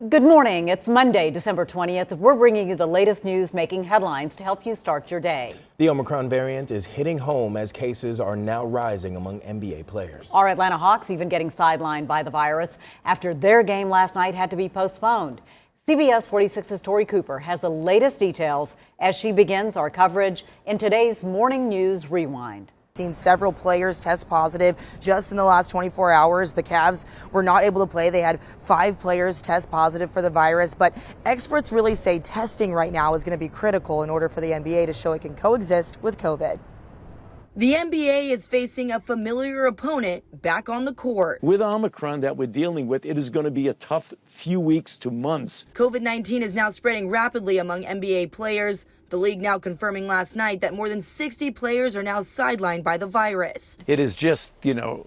Good morning. It's Monday, December 20th. We're bringing you the latest news making headlines to help you start your day. The Omicron variant is hitting home as cases are now rising among NBA players. Our Atlanta Hawks even getting sidelined by the virus after their game last night had to be postponed. CBS 46's Tori Cooper has the latest details as she begins our coverage in today's Morning News Rewind. Seen several players test positive just in the last 24 hours. The Cavs were not able to play. They had 5 players test positive for the virus, but experts really say testing right now is going to be critical in order for the NBA to show it can coexist with COVID. The NBA is facing a familiar opponent back on the court. With Omicron that we're dealing with, it is going to be a tough few weeks to months. COVID-19 is now spreading rapidly among NBA players. The league now confirming last night that more than 60 players are now sidelined by the virus. It is just,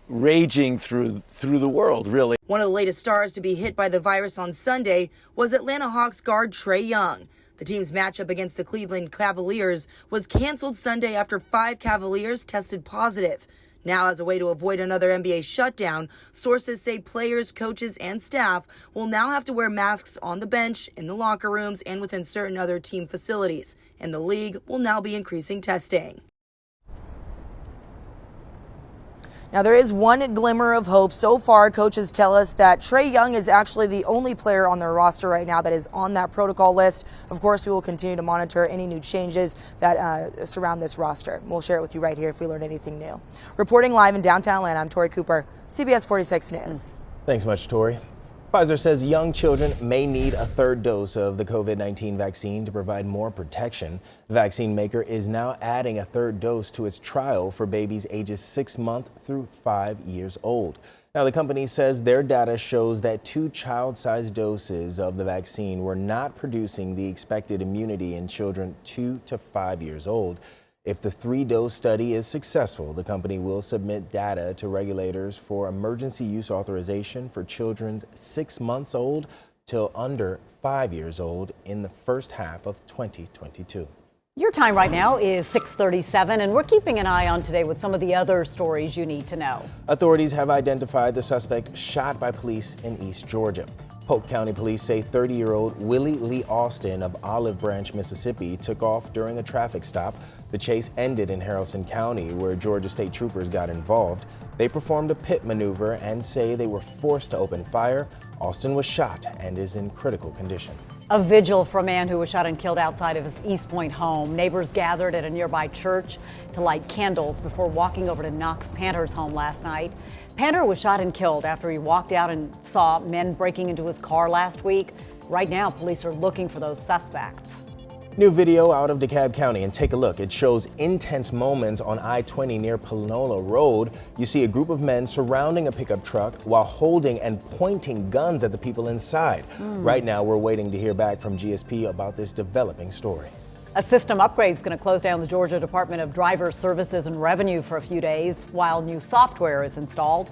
raging through the world, really. One of the latest stars to be hit by the virus on Sunday was Atlanta Hawks guard Trae Young. The team's matchup against the Cleveland Cavaliers was canceled Sunday after 5 Cavaliers tested positive. Now, as a way to avoid another NBA shutdown, sources say players, coaches, and staff will now have to wear masks on the bench, in the locker rooms, and within certain other team facilities. And the league will now be increasing testing. Now, there is one glimmer of hope. So far, coaches tell us that Trae Young is actually the only player on their roster right now that is on that protocol list. Of course, we will continue to monitor any new changes that surround this roster. We'll share it with you right here if we learn anything new. Reporting live in downtown Atlanta, I'm Tori Cooper, CBS 46 News. Thanks much, Tori. Pfizer says young children may need a third dose of the COVID-19 vaccine to provide more protection. The vaccine maker is now adding a third dose to its trial for babies ages 6 months through 5 years old. Now, the company says their data shows that 2 child-sized doses of the vaccine were not producing the expected immunity in children 2 to 5 years old. If the 3-dose study is successful, the company will submit data to regulators for emergency use authorization for children 6 months old till under 5 years old in the first half of 2022. Your time right now is 6:37, and we're keeping an eye on today with some of the other stories you need to know. Authorities have identified the suspect shot by police in East Georgia. Polk County police say 30-year-old Willie Lee Austin of Olive Branch, Mississippi, took off during a traffic stop. The chase ended in Haralson County, where Georgia state troopers got involved. They performed a pit maneuver and say they were forced to open fire. Austin was shot and is in critical condition. A vigil for a man who was shot and killed outside of his East Point home. Neighbors gathered at a nearby church to light candles before walking over to Knox Panter's home last night. Panter was shot and killed after he walked out and saw men breaking into his car last week. Right now, police are looking for those suspects. New video out of DeKalb County, and take a look. It shows intense moments on I-20 near Panola Road. You see a group of men surrounding a pickup truck while holding and pointing guns at the people inside. Right now, we're waiting to hear back from GSP about this developing story. A system upgrade is going to close down the Georgia Department of Driver Services and Revenue for a few days while new software is installed.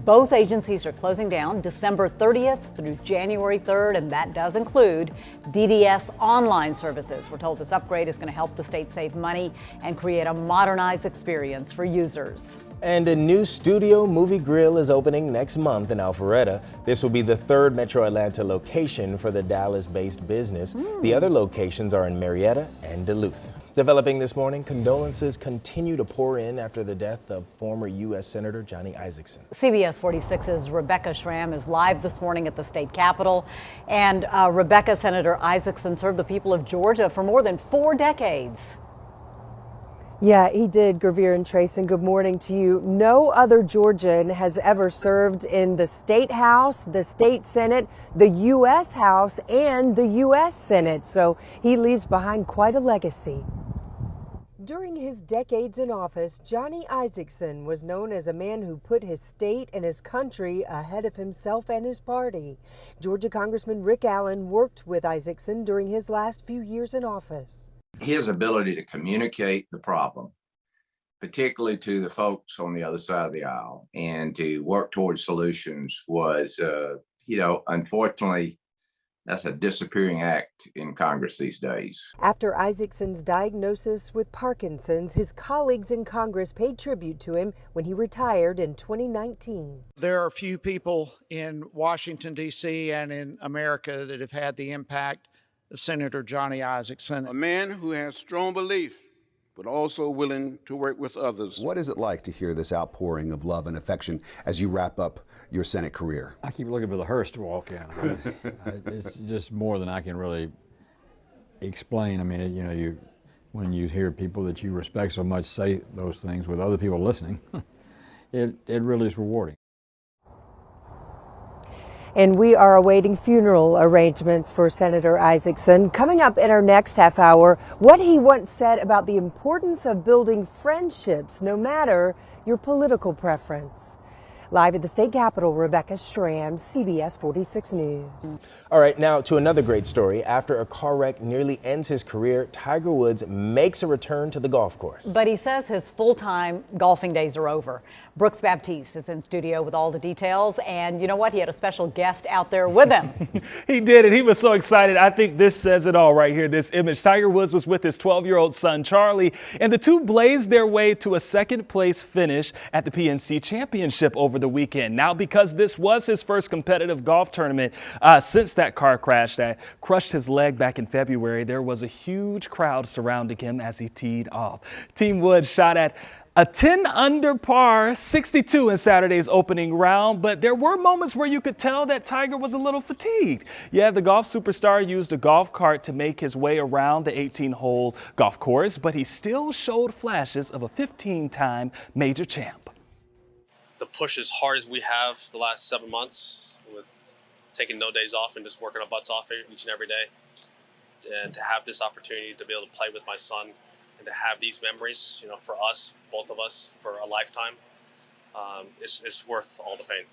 Both agencies are closing down December 30th through January 3rd, and that does include DDS online services. We're told this upgrade is going to help the state save money and create a modernized experience for users. And a new studio movie grill is opening next month in Alpharetta. This will be the 3rd Metro Atlanta location for the Dallas-based business. The other locations are in Marietta and Duluth. Developing this morning, condolences continue to pour in after the death of former U.S. Senator Johnny Isakson. CBS 46's Rebecca Schramm is live this morning at the state capitol. And Rebecca, Senator Isakson served the people of Georgia for more than 4 decades. Yeah, he did, Gravir and Trace, and good morning to you. No other Georgian has ever served in the State House, the State Senate, the U.S. House, and the U.S. Senate, so he leaves behind quite a legacy. During his decades in office, Johnny Isakson was known as a man who put his state and his country ahead of himself and his party. Georgia Congressman Rick Allen worked with Isakson during his last few years in office. His ability to communicate the problem, particularly to the folks on the other side of the aisle, and to work towards solutions was, unfortunately, That's a disappearing act in Congress these days. After Isaacson's diagnosis with Parkinson's, his colleagues in Congress paid tribute to him when he retired in 2019. There are few people in Washington, D.C. and in America that have had the impact of Senator Johnny Isakson. A man who has strong belief, but also willing to work with others. What is it like to hear this outpouring of love and affection as you wrap up your Senate career? I keep looking for the hearse to walk in. It's just more than I can really explain. I mean, you know, when you hear people that you respect so much say those things with other people listening, it really is rewarding. And we are awaiting funeral arrangements for Senator Isaacson. Coming up in our next half hour, what he once said about the importance of building friendships, no matter your political preference. Live at the state capitol, Rebecca Schramm, CBS 46 News. All right, now to another great story. After a car wreck nearly ends his career, Tiger Woods makes a return to the golf course. But he says his full-time golfing days are over. Brooks Baptiste is in studio with all the details, and you know what? He had a special guest out there with him. He did, and he was so excited. I think this says it all right here, this image. Tiger Woods was with his 12-year-old son, Charlie, and the two blazed their way to a second-place finish at the PNC Championship over the weekend. Now, because this was his first competitive golf tournament since that car crash that crushed his leg back in February, there was a huge crowd surrounding him as he teed off. Team Woods shot at a 10 under par 62 in Saturday's opening round, but there were moments where you could tell that Tiger was a little fatigued. Yeah, the golf superstar used a golf cart to make his way around the 18-hole golf course, but he still showed flashes of a 15-time major champ. The push as hard as we have the last 7 months with taking no days off and just working our butts off each and every day, and to have this opportunity to be able to play with my son and to have these memories, you know, for us, both of us, for a lifetime, it's worth all the pain.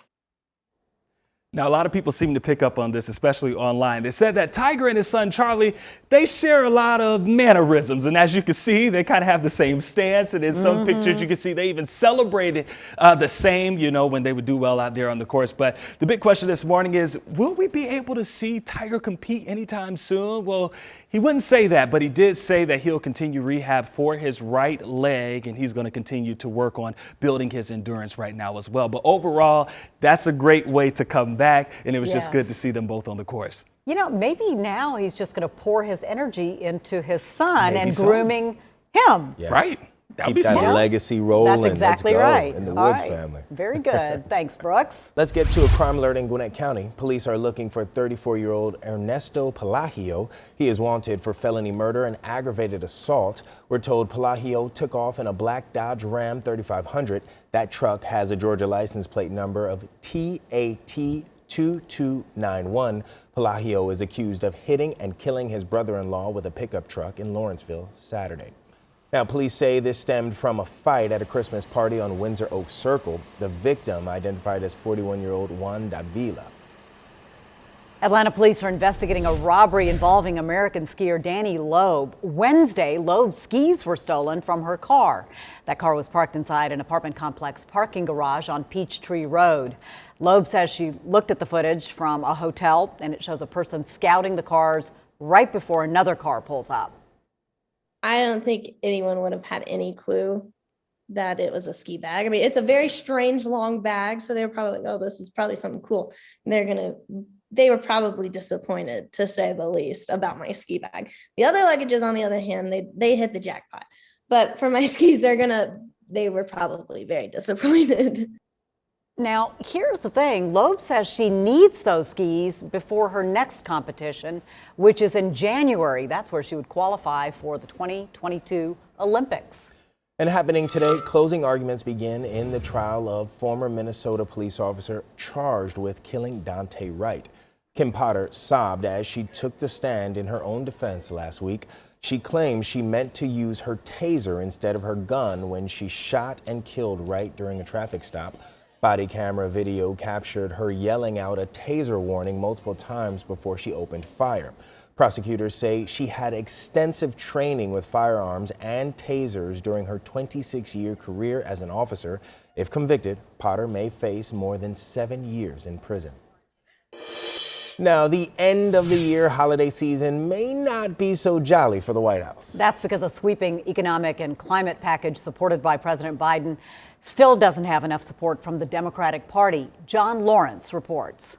Now, a lot of people seem to pick up on this, especially online. They said that Tiger and his son, Charlie, they share a lot of mannerisms. And as you can see, they kind of have the same stance. And in some pictures, you can see they even celebrated the same, you know, when they would do well out there on the course. But the big question this morning is, will we be able to see Tiger compete anytime soon? Well, he wouldn't say that, but he did say that he'll continue rehab for his right leg, and he's going to continue to work on building his endurance right now as well. But overall, that's a great way to come back, and it was just good to see them both on the course. You know, maybe now he's just going to pour his energy into his son Maybe and so. grooming him. Yes. Right? That'd Keep be that smart. legacy rolling. That's exactly Let's go right. in the All Woods right. family. Very good. Thanks, Brooks. Let's get to a crime alert in Gwinnett County. Police are looking for 34-year-old Ernesto Pelagio. He is wanted for felony murder and aggravated assault. We're told Pelagio took off in a black Dodge Ram 3500. That truck has a Georgia license plate number of TAT 2291. Pelagio is accused of hitting and killing his brother-in-law with a pickup truck in Lawrenceville Saturday. Now, police say this stemmed from a fight at a Christmas party on Windsor Oak Circle. The victim, identified as 41-year-old Juan Davila. Atlanta police are investigating a robbery involving American skier Danny Loeb. Wednesday, Loeb's skis were stolen from her car. That car was parked inside an apartment complex parking garage on Peachtree Road. Loeb says she looked at the footage from a hotel, and it shows a person scouting the cars right before another car pulls up. I don't think anyone would have had any clue that it was a ski bag. I mean, it's a very strange long bag, so they were probably like, oh, this is probably something cool. And they were probably disappointed, to say the least, about my ski bag. The other luggages, on the other hand, they hit the jackpot. But for my skis, they were probably very disappointed. Now, here's the thing. Loeb says she needs those skis before her next competition, which is in January. That's where she would qualify for the 2022 Olympics. And happening today, closing arguments begin in the trial of former Minnesota police officer charged with killing Dante Wright. Kim Potter sobbed as she took the stand in her own defense last week. She claims she meant to use her taser instead of her gun when she shot and killed Wright during a traffic stop. Body camera video captured her yelling out a taser warning multiple times before she opened fire. Prosecutors say she had extensive training with firearms and tasers during her 26-year career as an officer. If convicted, Potter may face more than 7 years in prison. Now, the end of the year holiday season may not be so jolly for the White House. That's because a sweeping economic and climate package supported by President Biden still doesn't have enough support from the Democratic Party. John Lawrence reports.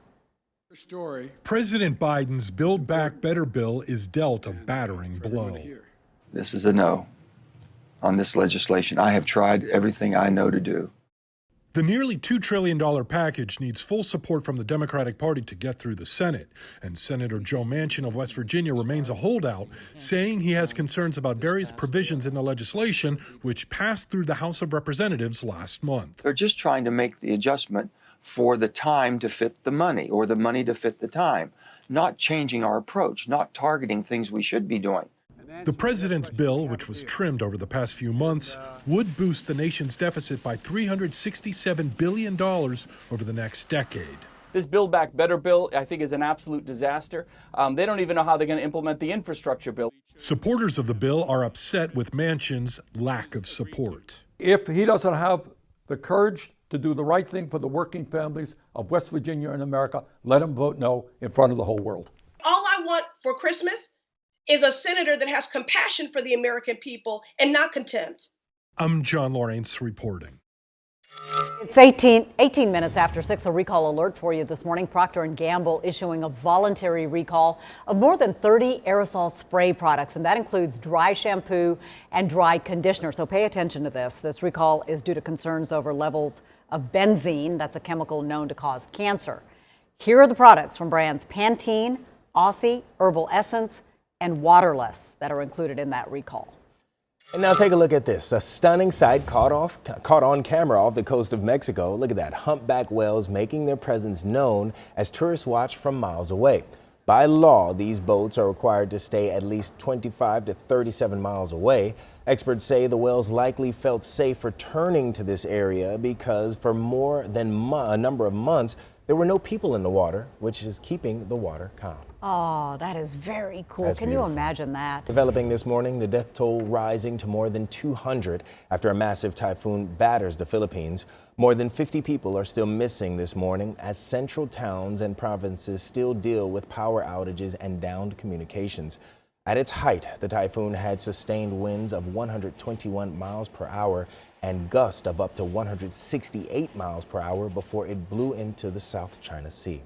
President Biden's Build Back Better bill is dealt a battering blow. This is a no on this legislation. I have tried everything I know to do. The nearly $2 trillion package needs full support from the Democratic Party to get through the Senate. And Senator Joe Manchin of West Virginia remains a holdout, saying he has concerns about various provisions in the legislation which passed through the House of Representatives last month. They're just trying to make the adjustment for the time to fit the money, or the money to fit the time, not changing our approach, not targeting things we should be doing. The president's bill, which was trimmed over the past few months, would boost the nation's deficit by $367 billion over the next decade. This Build Back Better bill, I think, is an absolute disaster. They don't even know how they're going to implement the infrastructure bill. Supporters of the bill are upset with Manchin's lack of support. If he doesn't have the courage to do the right thing for the working families of West Virginia and America, let him vote no in front of the whole world. All I want for Christmas is a senator that has compassion for the American people and not contempt. I'm John Lawrence reporting. It's 18 minutes after 6, a recall alert for you this morning. Procter & Gamble issuing a voluntary recall of more than 30 aerosol spray products, and that includes dry shampoo and dry conditioner. So pay attention to this. This recall is due to concerns over levels of benzene. That's a chemical known to cause cancer. Here are the products from brands Pantene, Aussie, Herbal Essence, and Waterless that are included in that recall. And now take a look at this. A stunning sight caught on camera off the coast of Mexico. Look at that. Humpback whales making their presence known as tourists watch from miles away. By law, these boats are required to stay at least 25 to 37 miles away. Experts say the whales likely felt safe returning to this area because for more than a number of months, there were no people in the water, which is keeping the water calm. Oh, that is very cool. That's Can beautiful. you imagine that? Developing this morning, the death toll rising to more than 200 after a massive typhoon batters the Philippines. More than 50 people are still missing this morning as central towns and provinces still deal with power outages and downed communications. At its height, the typhoon had sustained winds of 121 miles per hour and gusts of up to 168 miles per hour before it blew into the South China Sea.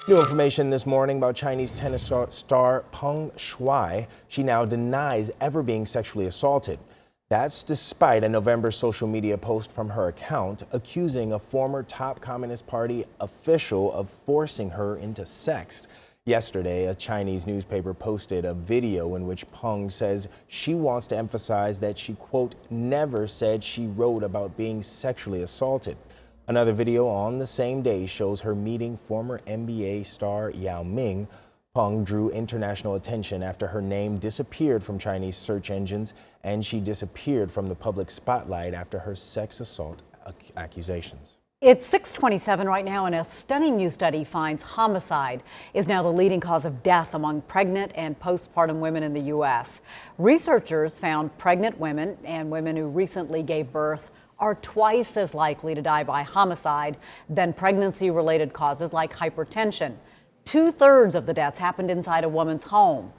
New information this morning about Chinese tennis star Peng Shuai. She now denies ever being sexually assaulted. That's despite a November social media post from her account accusing a former top Communist Party official of forcing her into sex. Yesterday, a Chinese newspaper posted a video in which Peng says she wants to emphasize that she, quote, never said she wrote about being sexually assaulted. Another video on the same day shows her meeting former NBA star Yao Ming. Peng drew international attention after her name disappeared from Chinese search engines, and she disappeared from the public spotlight after her sex assault accusations. It's 6:27 right now, and a stunning new study finds homicide is now the leading cause of death among pregnant and postpartum women in the U.S. Researchers found pregnant women and women who recently gave birth are twice as likely to die by homicide than pregnancy-related causes like hypertension. 2/3 of the deaths happened inside a woman's home,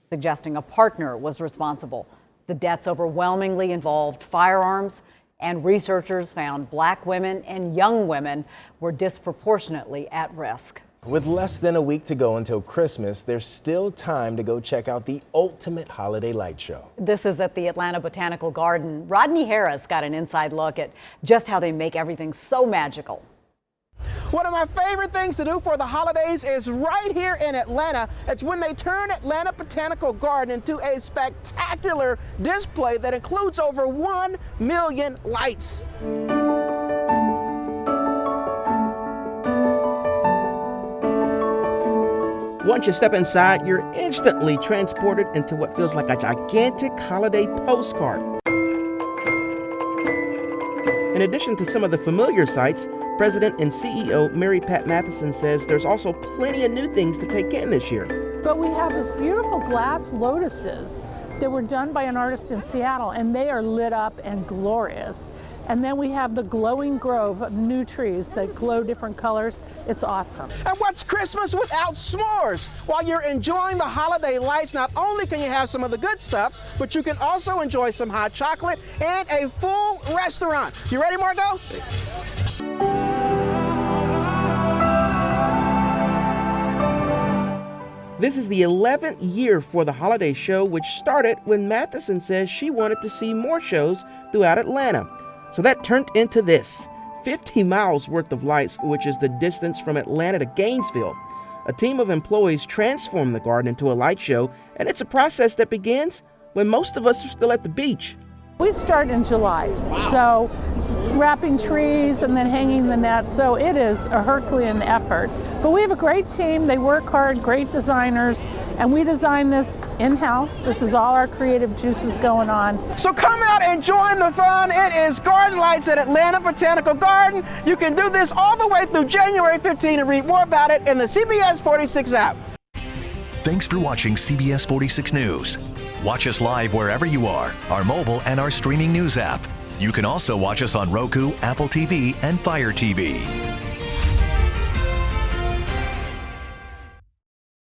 suggesting a partner was responsible. The deaths overwhelmingly involved firearms, and researchers found Black women and young women were disproportionately at risk. With less than a week to go until Christmas, there's still time to go check out the ultimate holiday light show. This is at the Atlanta Botanical Garden. Rodney Harris got an inside look at just how they make everything so magical. One of my favorite things to do for the holidays is right here in Atlanta. It's when they turn Atlanta Botanical Garden into a spectacular display that includes over 1 million lights. Once you step inside, you're instantly transported into what feels like a gigantic holiday postcard. In addition to some of the familiar sights, President and CEO Mary Pat Matheson says there's also plenty of new things to take in this year. But we have these beautiful glass lotuses that were done by an artist in Seattle, and they are lit up and glorious. And then we have the glowing grove of new trees that glow different colors. It's awesome. And what's Christmas without s'mores? While you're enjoying the holiday lights, not only can you have some of the good stuff, but you can also enjoy some hot chocolate and a full restaurant. You ready, Margot? This is the 11th year for the holiday show, which started when Matheson says she wanted to see more shows throughout Atlanta. So that turned into this, 50 miles worth of lights, which is the distance from Atlanta to Gainesville. A team of employees transformed the garden into a light show, and it's a process that begins when most of us are still at the beach. We start in July, so wrapping trees and then hanging the nets, so it is a Herculean effort. But we have a great team, they work hard, great designers, and we design this in-house. This is all our creative juices going on. So come out and join the fun. It is Garden Lights at Atlanta Botanical Garden. You can do this all the way through January 15 and read more about it in the CBS 46 app. Thanks for watching CBS 46 News. Watch us live wherever you are, our mobile and our streaming news app. You can also watch us on Roku, Apple TV, and Fire TV.